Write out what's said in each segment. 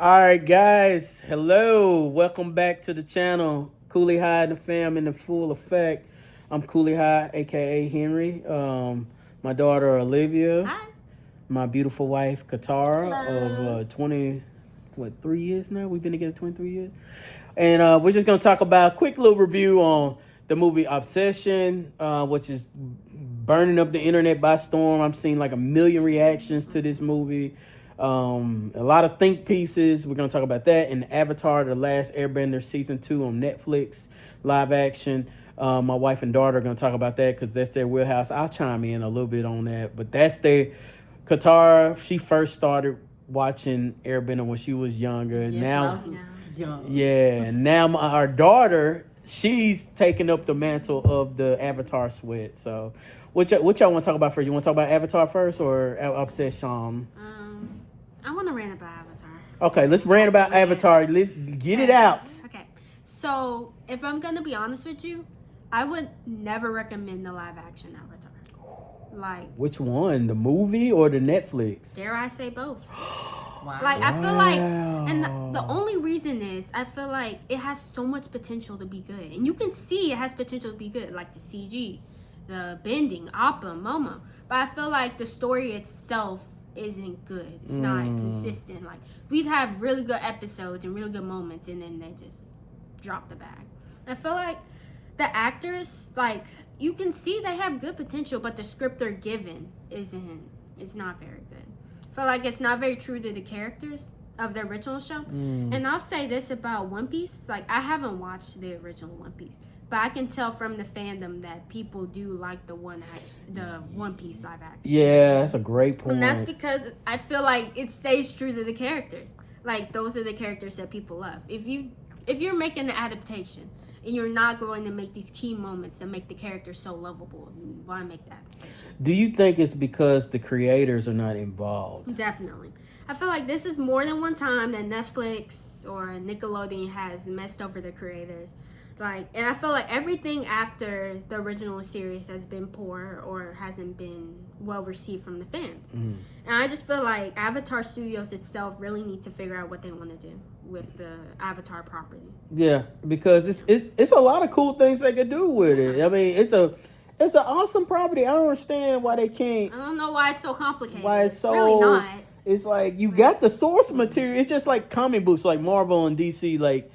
All right, guys. Hello. Welcome back to the channel. Coolleyhigh and the fam in the full effect. I'm Coolleyhigh, aka Henry. My daughter Olivia. Hi. My beautiful wife Katara Hello. of 3 years now. We've been together 23 years. And we're just gonna talk about a quick little review on the movie Obsession, which is burning up the internet by storm. I'm seeing like a million reactions to this movie. A lot of think pieces. We're gonna talk about that and Avatar: The Last Airbender season 2 on Netflix, live action. My wife and daughter are gonna talk about that because that's their wheelhouse. I'll chime in a little bit on that, but that's their Katara. She first started watching Airbender when she was younger. Yes, now, I was young. yeah, now our daughter, she's taking up the mantle of the Avatar sweat. So, what y'all want to talk about first? You want to talk about Avatar first or Obsession? I want to rant about Avatar. Okay, let's rant about Avatar. Let's get it out. Okay. So, if I'm going to be honest with you, I would never recommend the live action Avatar. Like, Which one, the movie or the Netflix? dare I say both? Wow. Like, I feel like, and the only reason is, I feel like it has so much potential to be good. And you can see it has potential to be good, like the CG, the bending, Appa, Momo. But I feel like the story itself isn't good. It's not consistent. Like, we'd have really good episodes and really good moments, and then they just drop the bag. I feel like the actors, like, you can see they have good potential, but the script they're given it's not very good. I feel like it's not very true to the characters of the original show. And I'll say this about One Piece. Like, I haven't watched the original One Piece, but I can tell from the fandom that people do like the One Piece live action. Yeah, that's a great point. And that's because I feel like it stays true to the characters. Like, those are the characters that people love. If you're making an adaptation and you're not going to make these key moments and make the character so lovable, why make that? Do you think it's because the creators are not involved? Definitely. I feel like this is more than one time that Netflix or Nickelodeon has messed over the creators. Like, and I feel like everything after the original series has been poor or hasn't been well received from the fans. And I just feel like Avatar Studios itself really need to figure out what they want to do with the Avatar property. Yeah, because it's a lot of cool things they could do with it. I mean, it's an awesome property. I don't understand why they can't. I don't know why it's so complicated. Why it's so really not. It's like you got the source material. It's just like comic books, like Marvel and DC. Like,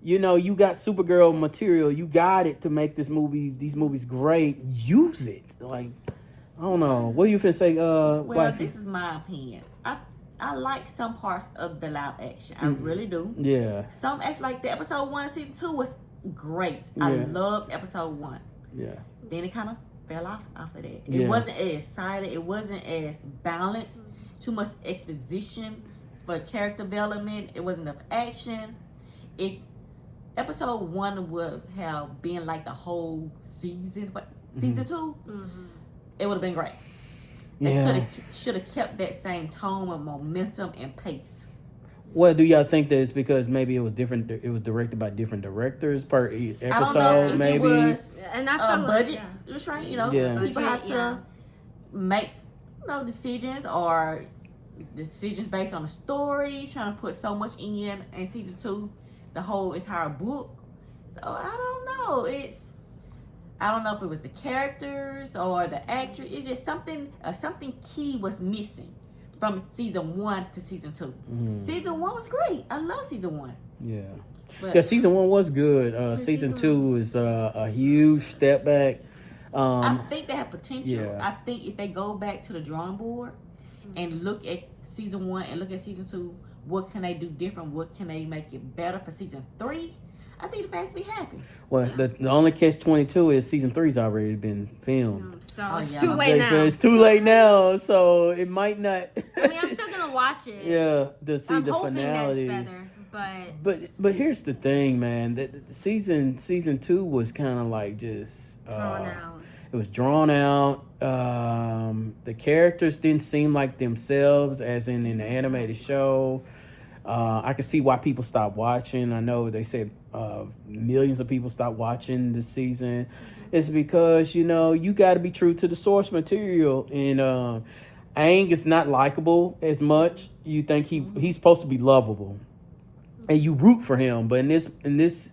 you know, you got Supergirl material. You got it to make these movies great. Use it. Like, I don't know. What do you finna say? Well, this is my opinion. I like some parts of the live action. I really do. Yeah. Some actually, like the episode 1 season 2 was great. I loved episode 1. Yeah. Then it kind of fell off after that. It Yeah. wasn't as excited. It wasn't as balanced. Too much exposition for character development. It wasn't enough action. If episode 1 would have been like the whole season, but season 2, it would have been great. They should have kept that same tone of momentum and pace. What do y'all think that it's because maybe it was different? It was directed by different directors per episode, I don't know if maybe. it was And I feel like, budget yeah. restraint. You know, Yeah. people have Budget, to make decisions or decisions based on the story. Trying to put so much in season 2, the whole entire book. So I don't know. I don't know if it was the characters or the actor. It's just something key was missing from season 1 to season 2. Season 1 was great. I love season 1. Yeah. But Yeah, season 1 was good. Season 2 is a huge step back. I think they have potential. Yeah. I think if they go back to the drawing board and look at season 1 and look at season 2, what can they do different? What can they make it better for season 3? I think the fans be happy. Well, the only catch-22 is season 3's already been filmed. So it's yeah. too late now. It's too late now, so it might not. I mean, I'm still gonna watch it. Yeah, to see I'm the hoping finale. that's better, But here's the thing, man. That season 2 was kind of like just drawn out. It was drawn out. The characters didn't seem like themselves, as in the animated show. I can see why people stopped watching. I know they said millions of people stopped watching this season. It's because, you know, you got to be true to the source material. And Aang is not likable as much. You think he's supposed to be lovable, and you root for him. But in this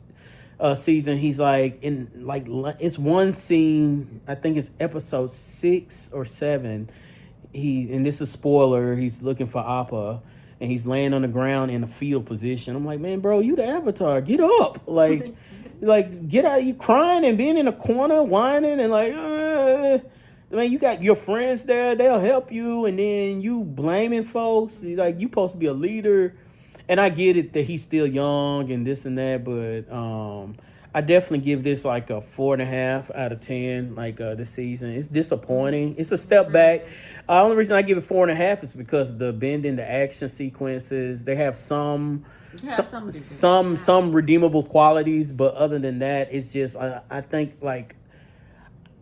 season, he's like it's one scene. I think it's episode 6 or 7. And this is spoiler. He's looking for Appa, and he's laying on the ground in a fetal position. I'm like, man, bro, you the Avatar. Get up, like get out. You crying and being in a corner, whining and like. Man, you got your friends there; they'll help you, and then you blaming folks. Like you supposed to be a leader, and I get it that he's still young and this and that, but I definitely give this like a 4.5 out of 10. Like this season, it's disappointing. It's a step back. Only reason I give it 4.5 is because of the bending, the action sequences. They have some redeemable qualities, but other than that, it's just I think like.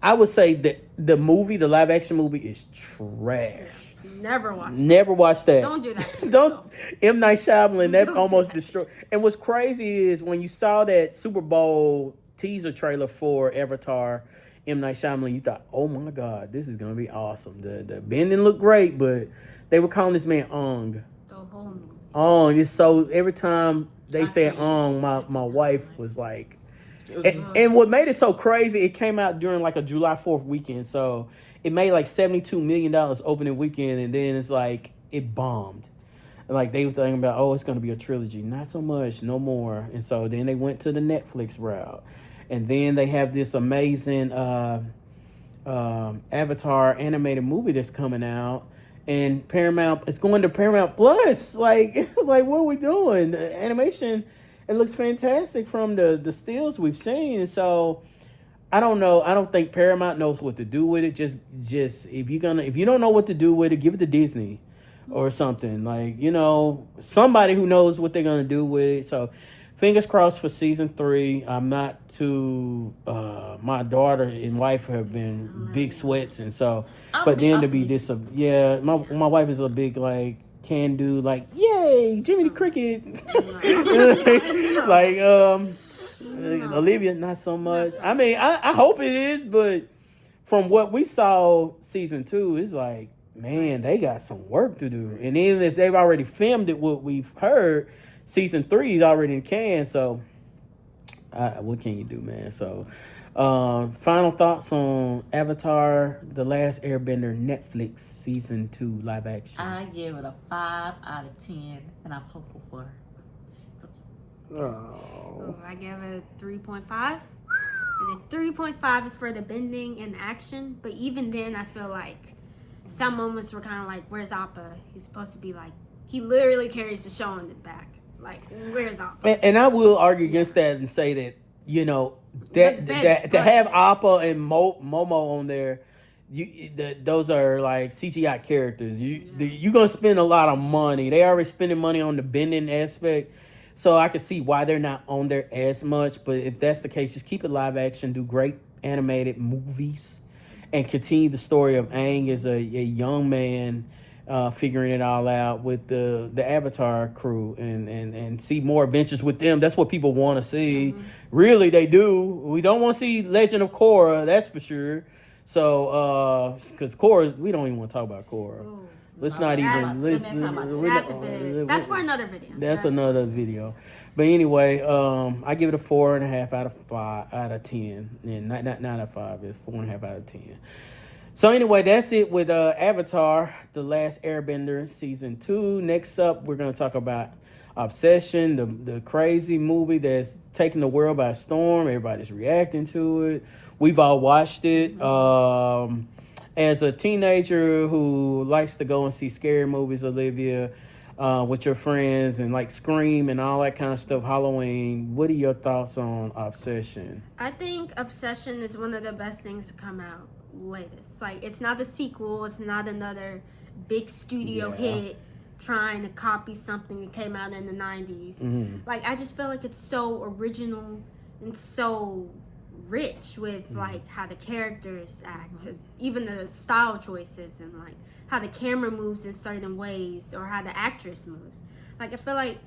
I would say that the live action movie is trash. Never watch that. Don't do that. Don't. M. Night Shyamalan, that almost destroyed. And what's crazy is when you saw that Super Bowl teaser trailer for Avatar, M. Night Shyamalan, you thought, oh my God, this is going to be awesome. The bending looked great, but they were calling this man Ong. The whole movie. Ong. It's so every time they said Ong, my wife was like, and what made it so crazy, it came out during like a July 4th weekend. So it made like $72 million opening weekend. And then it's like, it bombed. Like they were thinking about, oh, it's going to be a trilogy. Not so much, no more. And so then they went to the Netflix route. And then they have this amazing Avatar animated movie that's coming out. And Paramount, it's going to Paramount Plus. Like what are we doing? The animation... It looks fantastic from the stills we've seen. So I don't know. I don't think Paramount knows what to do with it. Just if you don't know what to do with it, give it to Disney or something. Like, somebody who knows what they're gonna do with it. So fingers crossed for season 3. I'm not too my daughter and wife have been big sweats, and so for them to be this my wife is a big like can do like yay Jiminy Cricket like Olivia not so much. I mean I hope it is, but from what we saw season 2, it's like, man, they got some work to do. And even if they've already filmed it, what we've heard, season 3 is already in can. So what can you do, man? So final thoughts on Avatar The Last Airbender Netflix season 2 live action. I give it a 5 out of 10, and I'm hopeful for I give it a 3.5. And the 3.5 is for the bending and action, but even then I feel like some moments were kind of like, where's Appa? He's supposed to be like, he literally carries the show on his back. Like, where's Appa? And I will argue against that and say that, that to have Appa and Momo on there, those are like CGI characters. You're gonna spend a lot of money. They already spending money on the bending aspect, so I can see why they're not on there as much. But if that's the case, just keep it live action. Do great animated movies, and continue the story of Aang as a young man. Figuring it all out with the Avatar crew and see more adventures with them. That's what people want to see. Mm-hmm. Really, they do. We don't want to see Legend of Korra, that's for sure. So, because Korra, we don't even want to talk about Korra. Ooh. Let's not even. That's for another video. That's another video. But anyway, I give it a 4.5 out of 10, and not out of 5. It's 4.5 out of 10. So anyway, that's it with Avatar, The Last Airbender, Season 2. Next up, we're going to talk about Obsession, the crazy movie that's taking the world by storm. Everybody's reacting to it. We've all watched it. As a teenager who likes to go and see scary movies, Olivia, with your friends and like Scream and all that kind of stuff, Halloween, what are your thoughts on Obsession? I think Obsession is one of the best things to come out latest. Like, it's not a sequel, it's not another big studio hit trying to copy something that came out in the 90s. Mm-hmm. Like, I just feel like it's so original and so rich with like how the characters act, even the style choices, and like how the camera moves in certain ways or how the actress moves. Like, I feel like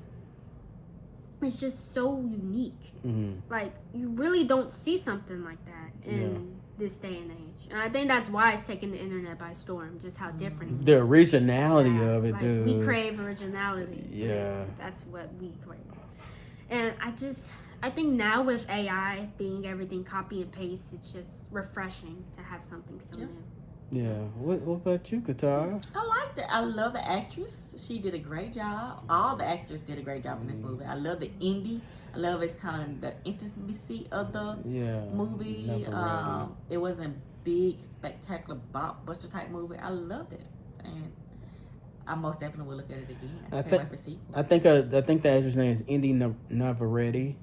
it's just so unique. Mm-hmm. Like, you really don't see something like that in this day and age. And I think that's why it's taking the internet by storm, just how different it The is. originality of it, like, dude. We crave originality. Yeah. That's what we crave. And I think now with AI being everything copy and paste, it's just refreshing to have something so new. Yeah. What about you, Qatar? I liked it. I love the actress. She did a great job. All the actors did a great job in this movie. I love the indie. I love it's kind of the intimacy of the movie. Never It wasn't a big, spectacular blockbuster type movie. I loved it, and I most definitely will look at it again. I can't wait for sequels. I think the actress name is Indy Navarrete,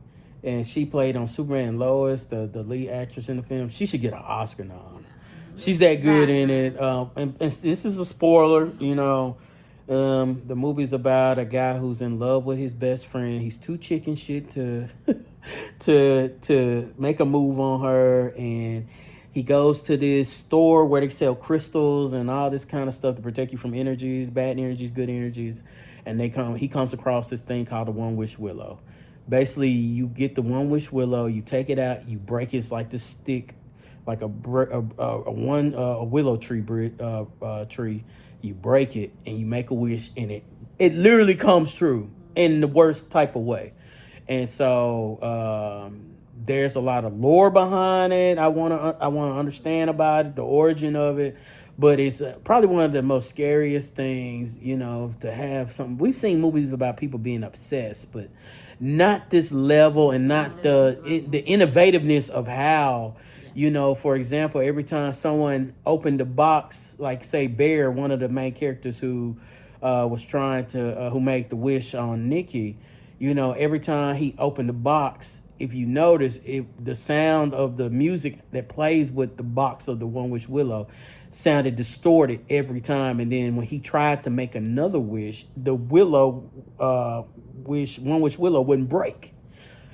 and she played on Superman and Lois, the lead actress in the film. She should get an Oscar nom. She's that good in it. And this is a spoiler, you know. The movie's about a guy who's in love with his best friend. He's too chicken shit to to make a move on her, and he goes to this store where they sell crystals and all this kind of stuff to protect you from energies, bad energies, good energies. And he comes across this thing called the One Wish Willow. Basically, you get the One Wish Willow, you take it out, you break it. It's like this stick, like a willow tree. You break it and you make a wish, and it literally comes true in the worst type of way. And so there's a lot of lore behind it. I want to understand about it, the origin of it. But it's probably one of the most scariest things, you know, to have something. We've seen movies about people being obsessed, but not this level, and not the innovativeness of how. You know, for example, every time someone opened the box, like say Bear, one of the main characters who was trying to, who made the wish on Nikki, you know, every time he opened the box, if you notice, the sound of the music that plays with the box of the One Wish Willow sounded distorted every time. And then when he tried to make another wish, the One Wish Willow wouldn't break.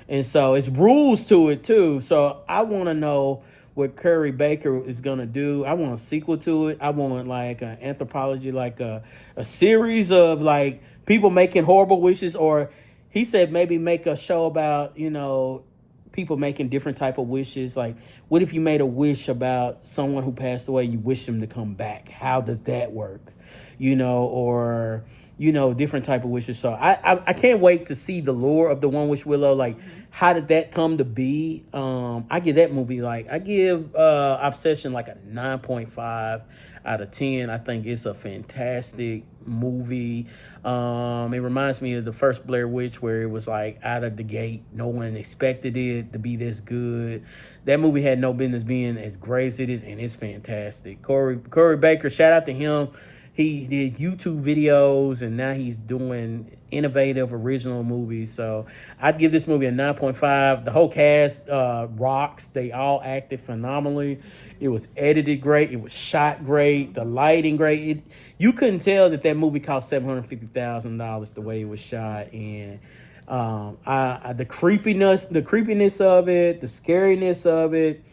And so it's rules to it too. So I want to know what Curry Baker is gonna do. I want a sequel to it. I want like an anthropology, like a series of like people making horrible wishes, or he said maybe make a show about, you know, people making different type of wishes. Like, what if you made a wish about someone who passed away, you wish them to come back? How does that work? You know, or you know, different type of wishes. So I can't wait to see the lore of the One Wish Willow. Like, how did that come to be? I give that movie I give Obsession like a 9.5 out of 10. I think it's a fantastic movie. It reminds me of the first Blair Witch, where it was like out of the gate, no one expected it to be this good. That movie had no business being as great as it is, and it's fantastic. Corey Baker, shout out to him. He did YouTube videos, and now he's doing innovative, original movies. So I'd give this movie a 9.5. The whole cast rocks. They all acted phenomenally. It was edited great. It was shot great. The lighting great. You couldn't tell that movie cost $750,000 the way it was shot. And the creepiness of it, the scariness of it,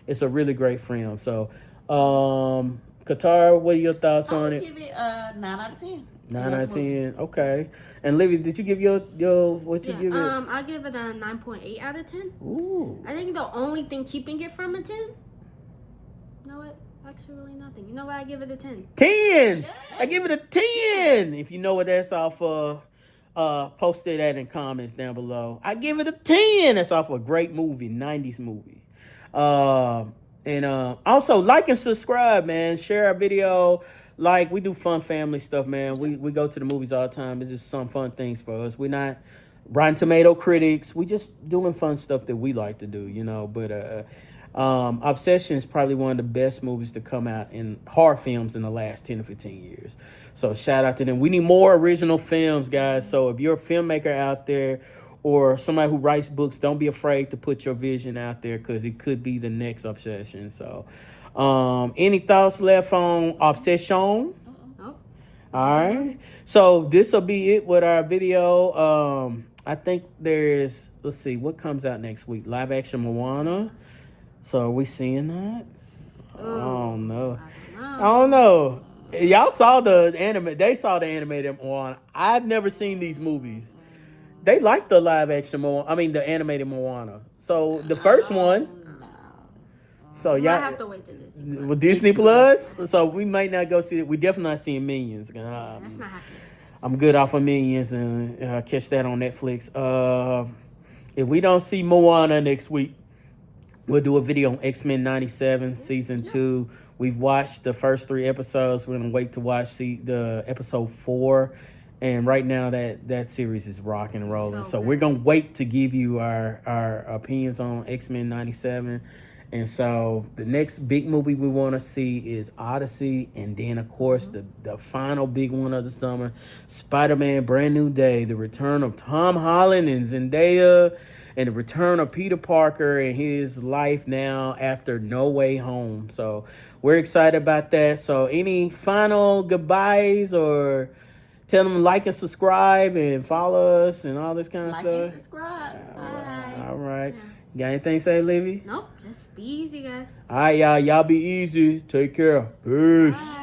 it's a really great film. So Qatar, what are your thoughts on it? I'll give it a 9 out of 10. 9 out of 10. Okay. And Livy, did you give your what you give it? I'll give it a 9.8 out of 10. Ooh. I think the only thing keeping it from a 10, you know what? Actually, nothing. You know what? I give it a 10. 10. Yeah. I give it a 10. If you know what that's off of, post that in comments down below. I give it a 10. That's off a great movie, 90s movie. And also like and subscribe, man. Share our video. Like, we do fun family stuff, man. We go to the movies all the time. It's just some fun things for us. We're not Rotten Tomato critics. We just doing fun stuff that we like to do, you know. But Obsession is probably one of the best movies to come out in horror films in the last 10 to 15 years. So shout out to them. We need more original films, guys. So if you're a filmmaker out there, or somebody who writes books, don't be afraid to put your vision out there, because it could be the next Obsession. So, any thoughts left on Obsession? Nope. All right. So this will be it with our video. I think let's see, what comes out next week? Live action Moana. So are we seeing that? Oh no. I don't know. Y'all saw the anime. They saw the animated Moana. I've never seen these movies. They like the live action the animated Moana. So the first one. So Well, I y'all, have to wait till Disney Plus. with Disney Plus, so we might not go see it. We definitely not seeing Minions. That's not happening. I'm good off of Minions and catch that on Netflix. If we don't see Moana next week, we'll do a video on X-Men 97 season 2. We've watched the first 3 episodes. We're gonna wait to watch the episode 4. And right now that series is rocking and rolling. So we're gonna wait to give you our opinions on X-Men 97. And so the next big movie we want to see is Odyssey, and then of course the final big one of the summer, Spider-Man: Brand New Day, the return of Tom Holland and Zendaya, and the return of Peter Parker and his life now after No Way Home. So we're excited about that. So any final goodbyes, or tell them like and subscribe and follow us and all this kind of Like stuff? and subscribe. Bye. All right. You got anything to say, Livy? Nope, just be easy, guys. All right, y'all. Y'all be easy. Take care. Peace. Bye.